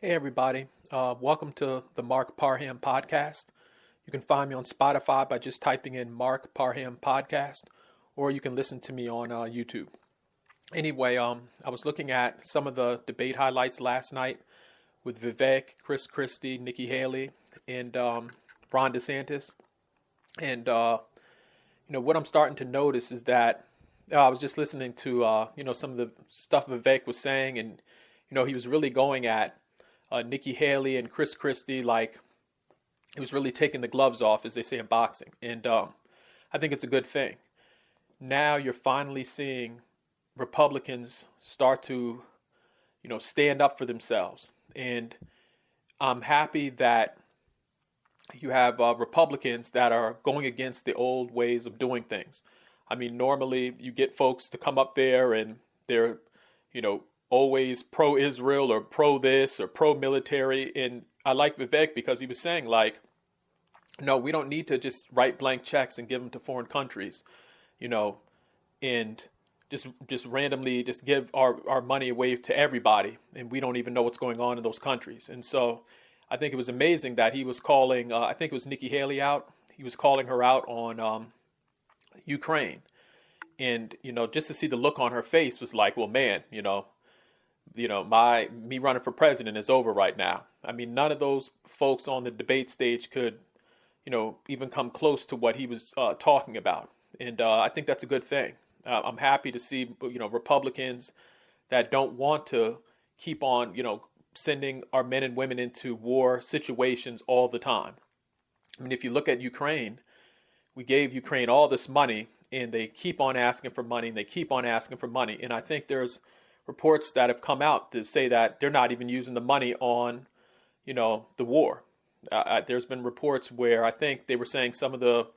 Hey, everybody. Welcome to the Mark Parham podcast. You can find me on Spotify by just typing in Mark Parham podcast, or you can listen to me on YouTube. Anyway, I was looking at some of the debate highlights last night with Vivek, Chris Christie, Nikki Haley, and Ron DeSantis. And, what I'm starting to notice is that I was just listening to, some of the stuff Vivek was saying, and, he was really going at Nikki Haley and Chris Christie, like he was really taking the gloves off, as they say in boxing. And I think it's a good thing. Now you're finally seeing Republicans start to, stand up for themselves. And I'm happy that you have Republicans that are going against the old ways of doing things. I mean, normally you get folks to come up there and they're, always pro-Israel or pro-this or pro-military. And I like Vivek because he was saying, like, no, we don't need to just write blank checks and give them to foreign countries, and just randomly just give our money away to everybody. And we don't even know what's going on in those countries. And so I think it was amazing that he was calling, I think it was Nikki Haley out. He was calling her out on Ukraine. And, just to see the look on her face was like, well, man, me running for president is over right now. I mean, none of those folks on the debate stage could, even come close to what he was talking about. And I think that's a good thing. I'm happy to see, Republicans that don't want to keep on, sending our men and women into war situations all the time. I mean, if you look at Ukraine, we gave Ukraine all this money and they keep on asking for money and they keep on asking for money. And I think there's reports that have come out that say that they're not even using the money on, the war. There's been reports where I think they were saying some of the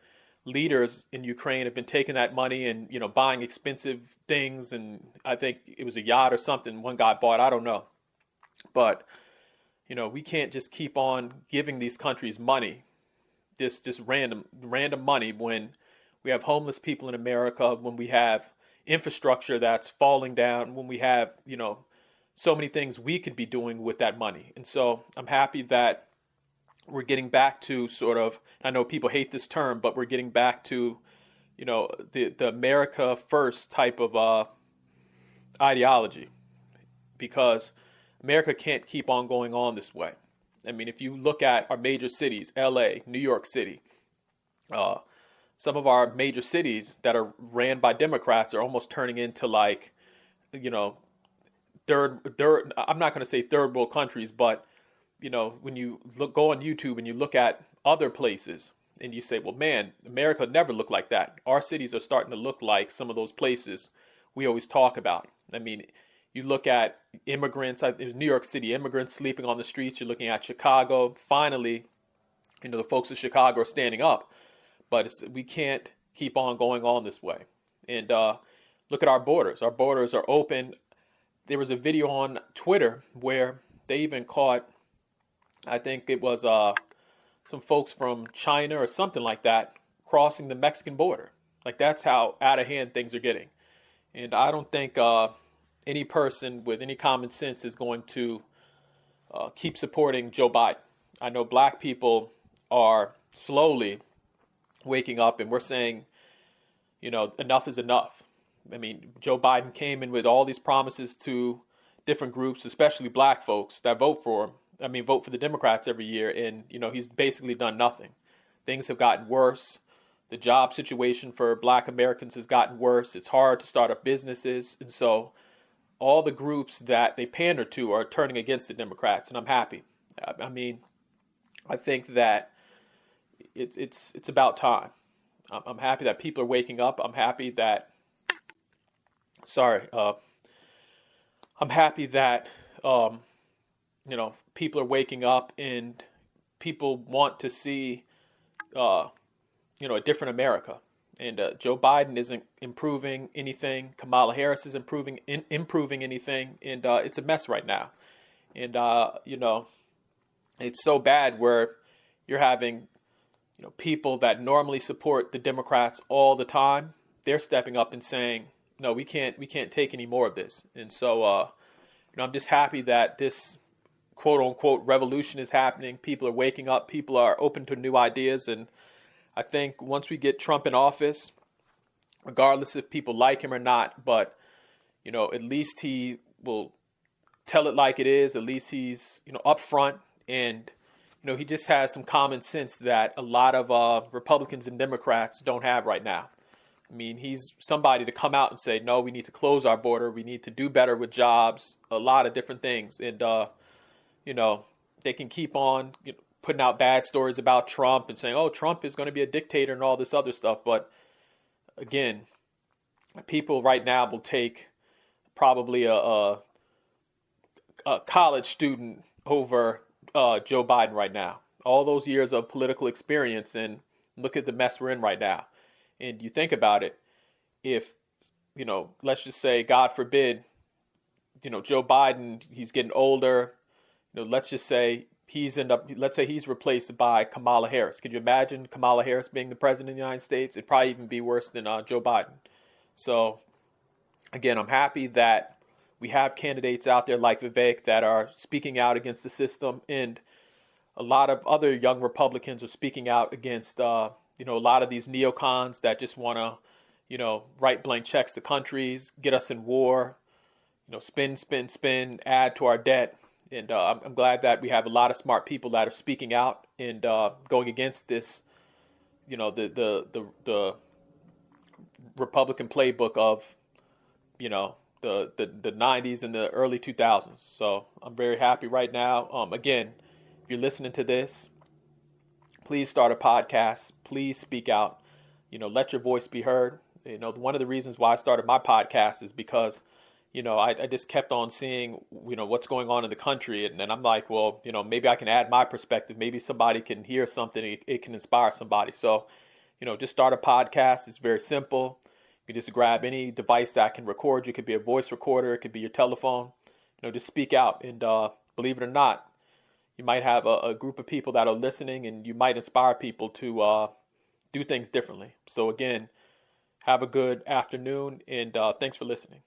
leaders in Ukraine have been taking that money and, buying expensive things. And I think it was a yacht or something one guy bought. I don't know. But, we can't just keep on giving these countries money, just random money when we have homeless people in America, when we have infrastructure that's falling down, when we have, so many things we could be doing with that money. And so I'm happy that we're getting back to sort of, I know people hate this term, but we're getting back to, the America first type of ideology, because America can't keep on going on this way. I mean, if you look at our major cities, LA, New York City, some of our major cities that are ran by Democrats are almost turning into like, third, I'm not going to say third world countries, but, when you go on YouTube and you look at other places and you say, well, man, America never looked like that. Our cities are starting to look like some of those places we always talk about. I mean, you look at immigrants, it was New York City, immigrants sleeping on the streets. You're looking at Chicago. Finally, the folks of Chicago are standing up. But we can't keep on going on this way. And look at our borders. Our borders are open. There was a video on Twitter where they even caught, I think it was some folks from China or something like that, crossing the Mexican border. Like, that's how out of hand things are getting. And I don't think any person with any common sense is going to keep supporting Joe Biden. I know black people are slowly waking up, and we're saying, enough is enough. I mean, Joe Biden came in with all these promises to different groups, especially black folks that vote for the Democrats every year. And, he's basically done nothing. Things have gotten worse. The job situation for black Americans has gotten worse. It's hard to start up businesses. And so all the groups that they pander to are turning against the Democrats. And I'm happy. I mean, I think that it's about time. I'm happy that people are waking up. I'm happy that, I'm happy that, people are waking up and people want to see, a different America. And Joe Biden isn't improving anything. Kamala Harris is improving anything. And it's a mess right now. And, it's so bad where you're having people that normally support the Democrats all the time, they're stepping up and saying, no, we can't take any more of this. And so, I'm just happy that this quote unquote revolution is happening. People are waking up. People are open to new ideas. And I think once we get Trump in office, regardless if people like him or not, but, at least he will tell it like it is. At least he's, upfront, and, he just has some common sense that a lot of Republicans and Democrats don't have right now. I mean, he's somebody to come out and say, no, we need to close our border. We need to do better with jobs, a lot of different things. And, they can keep on putting out bad stories about Trump and saying, oh, Trump is going to be a dictator and all this other stuff. But again, people right now will take probably a college student over Joe Biden right now. All those years of political experience, and look at the mess we're in right now. And you think about it, if, let's just say, God forbid, Joe Biden, he's getting older, let's just say let's say he's replaced by Kamala Harris. Could you imagine Kamala Harris being the president of the United States? It'd probably even be worse than Joe Biden. So again, I'm happy that we have candidates out there like Vivek that are speaking out against the system, and a lot of other young Republicans are speaking out against, a lot of these neocons that just want to, write blank checks to countries, get us in war, spin, add to our debt. And I'm glad that we have a lot of smart people that are speaking out and going against this, the Republican playbook of, the 90s and the early 2000s. So I'm very happy right now. Again, if you're listening to this, please start a podcast. Please speak out. Let your voice be heard. One of the reasons why I started my podcast is because, I just kept on seeing, what's going on in the country. And then I'm like, well, maybe I can add my perspective. Maybe somebody can hear something. It can inspire somebody. So, just start a podcast. It's very simple. You can just grab any device that can record. You could be a voice recorder. It could be your telephone. Just speak out. And believe it or not, you might have a group of people that are listening, and you might inspire people to do things differently. So again, have a good afternoon, and thanks for listening.